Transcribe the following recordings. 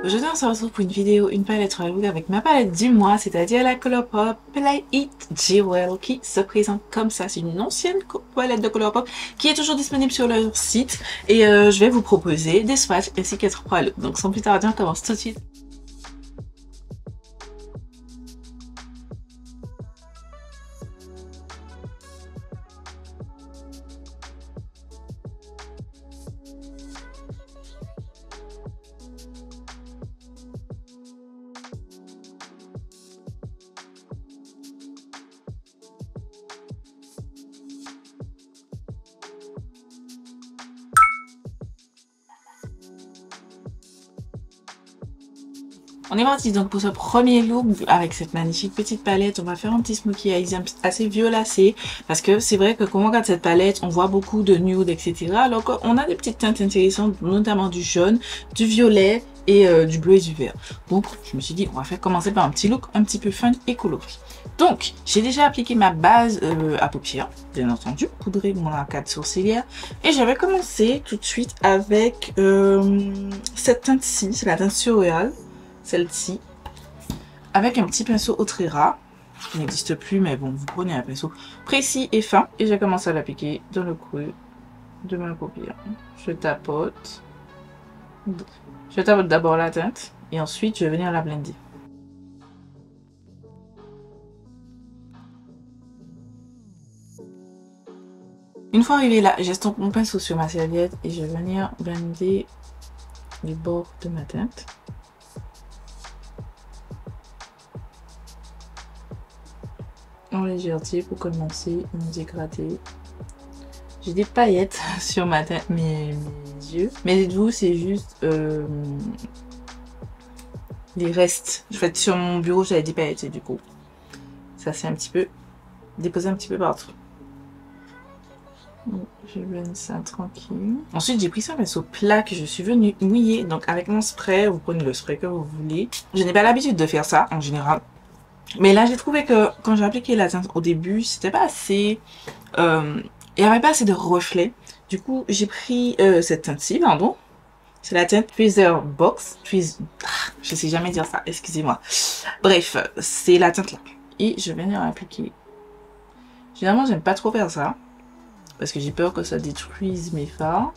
Aujourd'hui on se retrouve pour une vidéo, une palette royal look avec ma palette du mois, c'est-à-dire la Colourpop Play It Jewel qui se présente comme ça. C'est une ancienne palette de Colourpop qui est toujours disponible sur leur site et je vais vous proposer des swatchs ainsi qu'être royal look. Donc sans plus tarder, on commence tout de suite. On est parti donc pour ce premier look avec cette magnifique petite palette. On va faire un petit smokey eyes assez violacé parce que c'est vrai que quand on regarde cette palette, on voit beaucoup de nude, etc. Alors on a des petites teintes intéressantes, notamment du jaune, du violet et du bleu et du vert. Donc je me suis dit, on va commencer par un petit look un petit peu fun et coloré. Donc j'ai déjà appliqué ma base à paupières, bien entendu, poudré mon arcade sourcilière. Et j'avais commencé tout de suite avec cette teinte-ci, c'est la teinte Surreal. Celle-ci, avec un petit pinceau Otrera, qui n'existe plus, mais bon, vous prenez un pinceau précis et fin, et j'ai commencé à l'appliquer dans le creux de ma paupière. Je tapote d'abord la teinte, et ensuite je vais venir la blender. Une fois arrivé là, j'estompe mon pinceau sur ma serviette, et je vais venir blender les bords de ma teinte. En légèreté pour commencer à me dégrader. J'ai des paillettes sur ma tête, mes yeux. Mais dites-vous, c'est juste les restes. En fait, sur mon bureau, j'avais des paillettes et du coup, ça s'est un petit peu déposé un petit peu partout. Donc, je blende ça tranquille. Ensuite, j'ai pris ça pinceau plat que je suis venue mouiller. Donc, avec mon spray, vous prenez le spray que vous voulez. Je n'ai pas l'habitude de faire ça en général. Mais là, j'ai trouvé que quand j'ai appliqué la teinte au début, c'était pas assez... il n'y avait pas assez de reflets. Du coup, j'ai pris cette teinte-ci, pardon. C'est la teinte Tweezer Box. Je sais jamais dire ça, excusez-moi. Bref, c'est la teinte là. Et je vais venir appliquer. Généralement, j'aime pas trop faire ça. Parce que j'ai peur que ça détruise mes fards.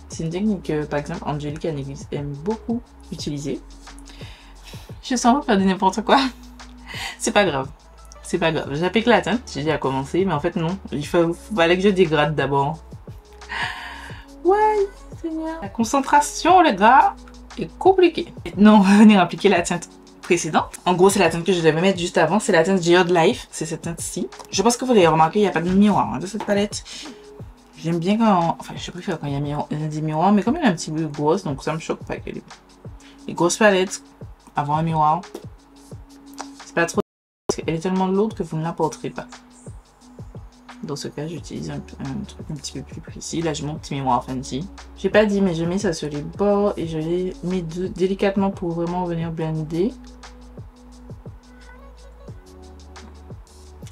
C'est une technique que, par exemple, Angelique Anéglise aime beaucoup utiliser. Je sens pas faire de n'importe quoi. C'est pas grave. C'est pas grave. J'applique la teinte, j'ai déjà commencé, mais en fait non. Il fallait que je dégrade d'abord. Ouais, Seigneur. La concentration, les gars, est compliquée. Maintenant, on va venir appliquer la teinte précédente. En gros, c'est la teinte que je devais mettre juste avant. C'est la teinte Geode Life. C'est cette teinte-ci. Je pense que vous l'avez remarqué, il n'y a pas de miroir de cette palette. J'aime bien quand... Enfin, je préfère quand il y a des miroirs, mais comme elle est un petit peu grosse, donc ça me choque pas qu'elle ait... Les grosses palettes, avoir un miroir, c'est pas trop... Elle est tellement lourde que vous ne la porterez pas. Dans ce cas, j'utilise un truc un petit peu plus précis. Là, j'ai mon petit miroir fancy. J'ai pas dit, mais je mets ça sur les bords et je les mets délicatement pour vraiment venir blender.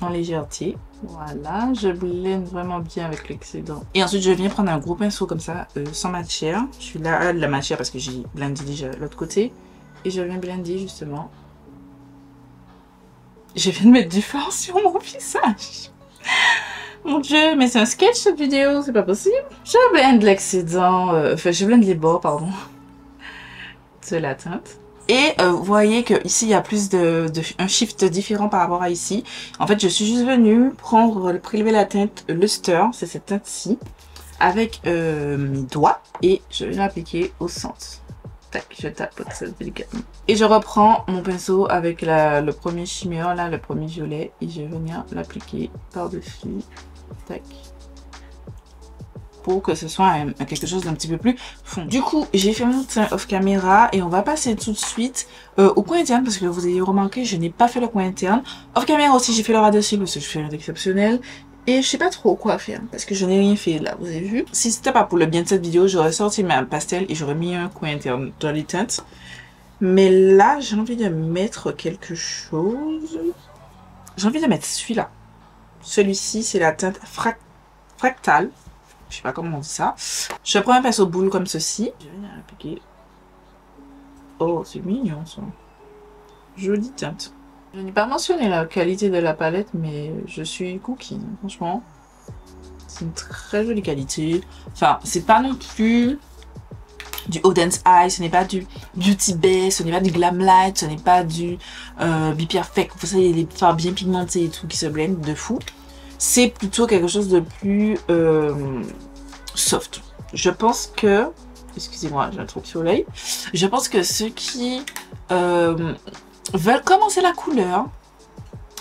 En légèreté. Voilà, je blende vraiment bien avec l'excédent. Et ensuite, je viens prendre un gros pinceau comme ça, sans matière. Je suis là à de la matière parce que j'ai blendé déjà l'autre côté. Et je viens blender justement. Je viens de mettre du fard sur mon visage. Mon dieu, mais c'est un sketch cette vidéo, c'est pas possible. Je blende l'excédent, enfin je blende les bords, pardon, de la teinte. Et vous voyez que ici il y a plus un shift différent par rapport à ici. En fait, je suis juste venue prélever la teinte Luster, c'est cette teinte-ci, avec mes doigts et je vais l'appliquer au centre. Tac, je tapote ça délicatement. Et je reprends mon pinceau avec le premier shimmer, là, le premier violet, et je vais venir l'appliquer par-dessus. Tac. Pour que ce soit quelque chose d'un petit peu plus fond. Du coup, j'ai fait mon teint off caméra et on va passer tout de suite au coin interne parce que vous avez remarqué, je n'ai pas fait le coin interne. Off caméra aussi, j'ai fait le ras de cils parce que je fais rien d'exceptionnel. Et je sais pas trop quoi faire parce que je n'ai rien fait là, vous avez vu. Si c'était pas pour le bien de cette vidéo, j'aurais sorti ma pastel et j'aurais mis un coin interne dans les teintes. Mais là, j'ai envie de mettre quelque chose. J'ai envie de mettre celui-là. Celui-ci, c'est la teinte fractale. Je sais pas comment on dit ça. Je prends un pinceau boule comme ceci. Je vais venir appliquer Oh, c'est mignon ça. Jolie teinte. Je n'ai pas mentionné la qualité de la palette, mais je suis coquine, franchement. C'est une très jolie qualité. Enfin, c'est pas non plus du Odense Eye, ce n'est pas du Beauty Bay, ce n'est pas du Glam Light, ce n'est pas du Be Perfect. Vous savez, les fards bien pigmentés et tout qui se blendent de fou. C'est plutôt quelque chose de plus soft. Je pense que... Excusez-moi, j'ai un truc sur l'œil. Je pense que ceux qui veulent commencer la couleur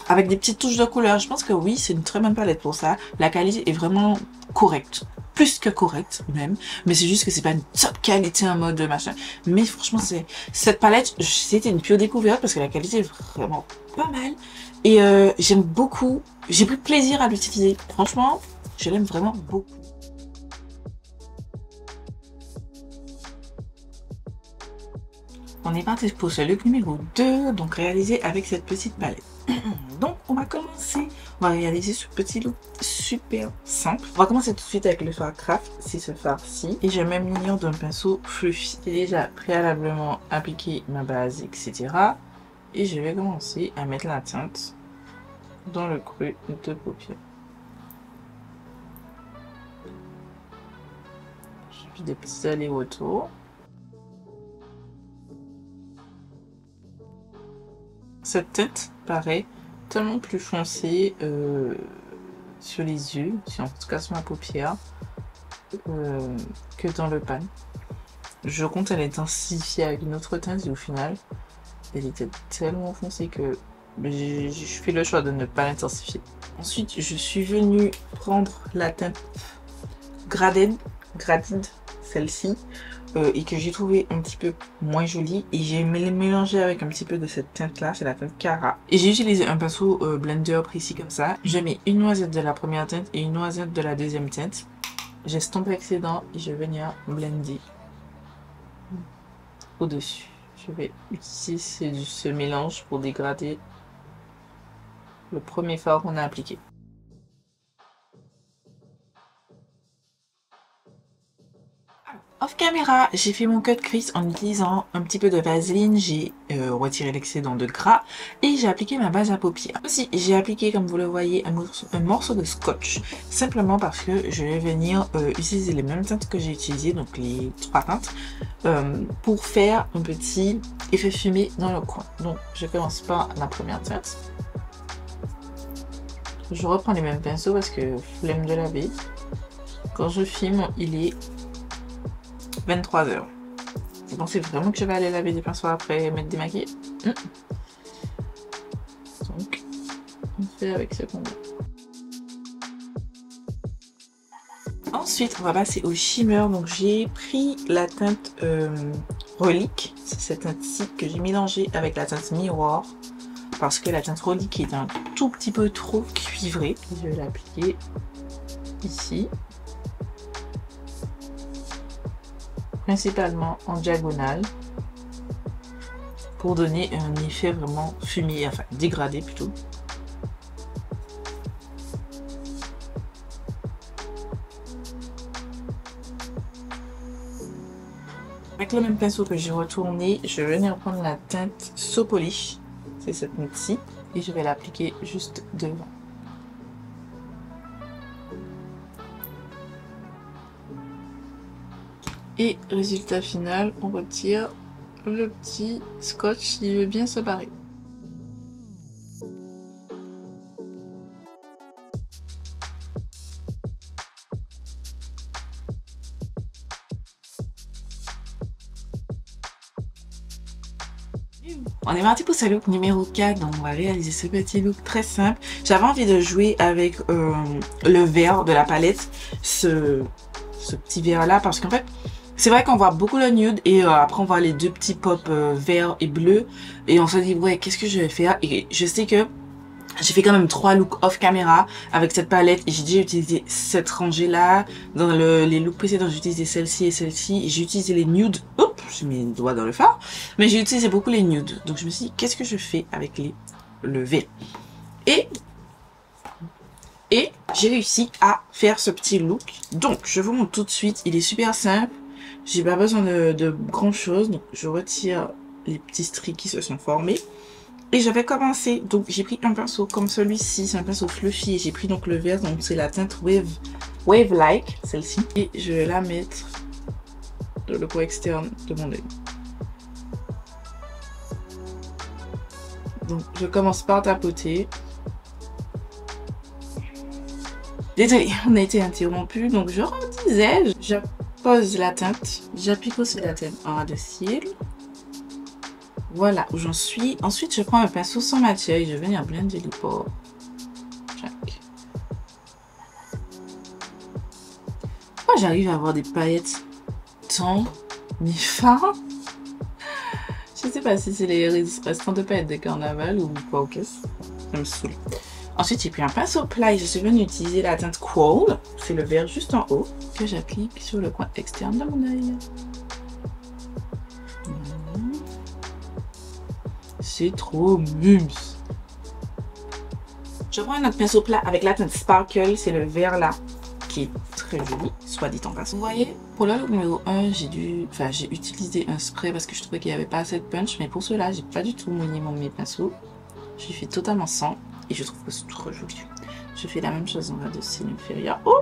avec des petites touches de couleur, je pense que oui, c'est une très bonne palette pour ça. La qualité est vraiment correcte. Plus que correcte même. Mais c'est juste que c'est pas une top qualité en mode machin. Mais franchement, cette palette, c'était une pure découverte parce que la qualité est vraiment pas mal. Et j'aime beaucoup. J'ai pris plaisir à l'utiliser. Franchement, je l'aime vraiment beaucoup. On est parti pour ce look numéro 2, donc réalisé avec cette petite palette. Donc on va commencer, on va réaliser ce petit look super simple. On va commencer tout de suite avec le fard craft, c'est ce fard-ci. Et je vais m'munir d'un pinceau fluffy. J'ai déjà préalablement appliqué ma base, etc. Et je vais commencer à mettre la teinte dans le creux de paupière. Je fais des petits allers-retours. Cette teinte paraît tellement plus foncée sur les yeux, en tout cas sur ma paupière, que dans le pan. Je compte l'intensifier avec une autre teinte et au final, elle était tellement foncée que je fais le choix de ne pas l'intensifier. Ensuite, je suis venue prendre la teinte Graded, celle-ci. Et que j'ai trouvé un petit peu moins jolie et j'ai mélangé avec un petit peu de cette teinte là, c'est la teinte Cara, et j'ai utilisé un pinceau blender précis comme ça. Je mets une noisette de la première teinte et une noisette de la deuxième teinte, j'estompe l'excédent et je vais venir blender au dessus. Je vais utiliser ce mélange pour dégrader le premier fard qu'on a appliqué. Off caméra, j'ai fait mon cut crease en utilisant un petit peu de vaseline, j'ai retiré l'excédent de gras et j'ai appliqué ma base à paupières. Aussi, j'ai appliqué, comme vous le voyez, un morceau de scotch, simplement parce que je vais venir utiliser les mêmes teintes que j'ai utilisées, donc les 3 teintes, pour faire un petit effet fumé dans le coin. Donc, je commence par la première teinte. Je reprends les mêmes pinceaux parce que flemme de laver. Quand je filme, il est 23 h. Vous pensez vraiment que je vais aller laver des pinceaux après mettre démaquillé? Donc, on fait avec ce qu'on a. Ensuite, on va passer au shimmer. Donc, j'ai pris la teinte Relique. C'est cette teinte-ci que j'ai mélangée avec la teinte Miroir. Parce que la teinte Relique est un tout petit peu trop cuivrée. Je vais l'appliquer ici. Principalement en diagonale pour donner un effet vraiment fumé, enfin dégradé plutôt. Avec le même pinceau que j'ai retourné, je vais venir prendre la teinte So Polish, c'est cette teinte-ci, et je vais l'appliquer juste devant. Et résultat final, on retire le petit scotch qui veut bien se barrer. On est parti pour ce look numéro 4, donc on va réaliser ce petit look très simple. J'avais envie de jouer avec le vert de la palette, ce petit vert là, parce qu'en fait, c'est vrai qu'on voit beaucoup le nude et après on voit les deux petits pops vert et bleu et on se dit ouais, qu'est-ce que je vais faire? Et je sais que j'ai fait quand même 3 looks off caméra avec cette palette et j'ai déjà utilisé cette rangée là. Dans les looks précédents, j'ai utilisé celle-ci et celle-ci, et j'ai utilisé les nudes. Oups, j'ai mis le doigt dans le fard, mais j'ai utilisé beaucoup les nudes. Donc je me suis dit qu'est-ce que je fais avec le vert? Et j'ai réussi à faire ce petit look. Donc je vous montre tout de suite, il est super simple. J'ai pas besoin de grand chose, donc je retire les petits stries qui se sont formés. Et je vais commencer, donc j'ai pris un pinceau comme celui-ci, c'est un pinceau fluffy, et j'ai pris donc le vert, donc c'est la teinte Wave Like, celle-ci. Et je vais la mettre dans le coin externe de mon œil. Donc je commence par tapoter. Désolée, on a été interrompu, donc je redisais, je pose la teinte, j'applique aussi la teinte en ras de cils. Voilà où j'en suis. Ensuite, je prends un pinceau sans matière et je vais venir blender les pores. Pourquoi j'arrive à avoir des paillettes tant mi-fin? Je sais pas si c'est les restants de paillettes de carnaval ou quoi, ok. Ça me saoule. Ensuite, j'ai pris un pinceau plat et je suis venue utiliser la teinte Crawl. C'est le vert juste en haut que j'applique sur le coin externe de mon œil. C'est trop mums. Je prends un autre pinceau plat avec la teinte Sparkle, c'est le vert là, qui est très joli, soit dit en passant. Vous voyez, pour le look numéro 1, j'ai utilisé un spray parce que je trouvais qu'il n'y avait pas assez de punch, mais pour cela, j'ai pas du tout mouillé mes pinceaux. J'ai fait totalement sans et je trouve que c'est trop joli. Je fais la même chose en ras de cils inférieur. Oh,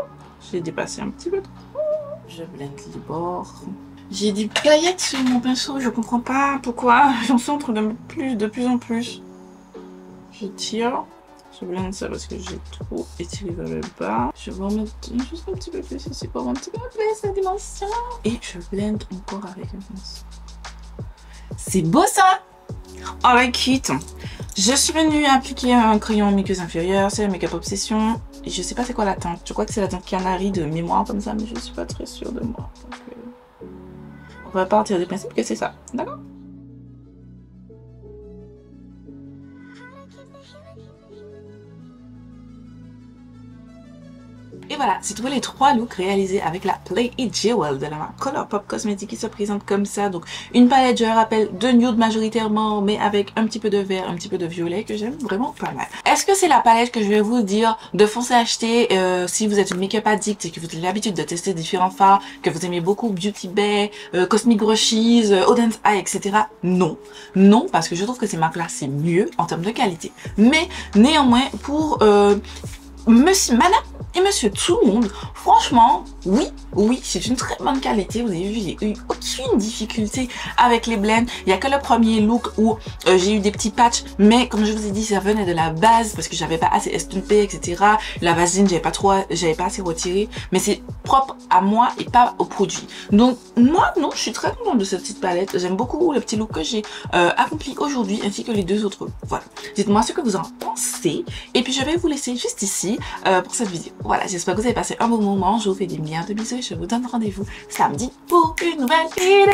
j'ai dépassé un petit peu trop. Je blende les bords. J'ai des paillettes sur mon pinceau, je comprends pas pourquoi. J'en centre de plus en plus. Je tire, je blende ça parce que j'ai trop étiré vers le bas. Je vais en mettre juste un petit peu plus ici pour un petit peu plus la dimension. Et je blende encore avec un pinceau. C'est beau ça! Alright, quitte. Je suis venue appliquer un crayon muqueuse inférieure, c'est le Make Up Obsession. Et je sais pas c'est quoi la teinte. Je crois que c'est la teinte Canary de mémoire comme ça, mais je suis pas très sûre de moi. Donc, on va partir du principe que c'est ça, d'accord? Et voilà, c'est tous les 3 looks réalisés avec la Play It Jewel de la marque Colourpop Cosmetics qui se présente comme ça. Donc une palette, je rappelle, de nude majoritairement, mais avec un petit peu de vert, un petit peu de violet que j'aime vraiment pas mal. Est-ce que c'est la palette que je vais vous dire de foncer acheter si vous êtes une make-up addict et que vous avez l'habitude de tester différents fards, que vous aimez beaucoup Beauty Bay, Cosmic Brushes, Oden's Eye, etc. Non. Non, parce que je trouve que ces marques-là, c'est mieux en termes de qualité. Mais néanmoins, pour madame et monsieur tout le monde, franchement, oui, c'est une très bonne qualité. Vous avez vu, j'ai eu aucune difficulté avec les blends. Il n'y a que le premier look où j'ai eu des petits patchs, mais comme je vous ai dit, ça venait de la base parce que j'avais pas assez estompé, etc. La vaseline, j'avais pas assez retiré, mais c'est propre à moi et pas au produit. Donc moi, non, je suis très contente de cette petite palette. J'aime beaucoup le petit look que j'ai accompli aujourd'hui, ainsi que les 2 autres. Voilà. Dites-moi ce que vous en pensez. Et puis je vais vous laisser juste ici pour cette vidéo. Voilà, j'espère que vous avez passé un bon moment. Je vous fais des milliards de bisous et je vous donne rendez-vous samedi pour une nouvelle vidéo.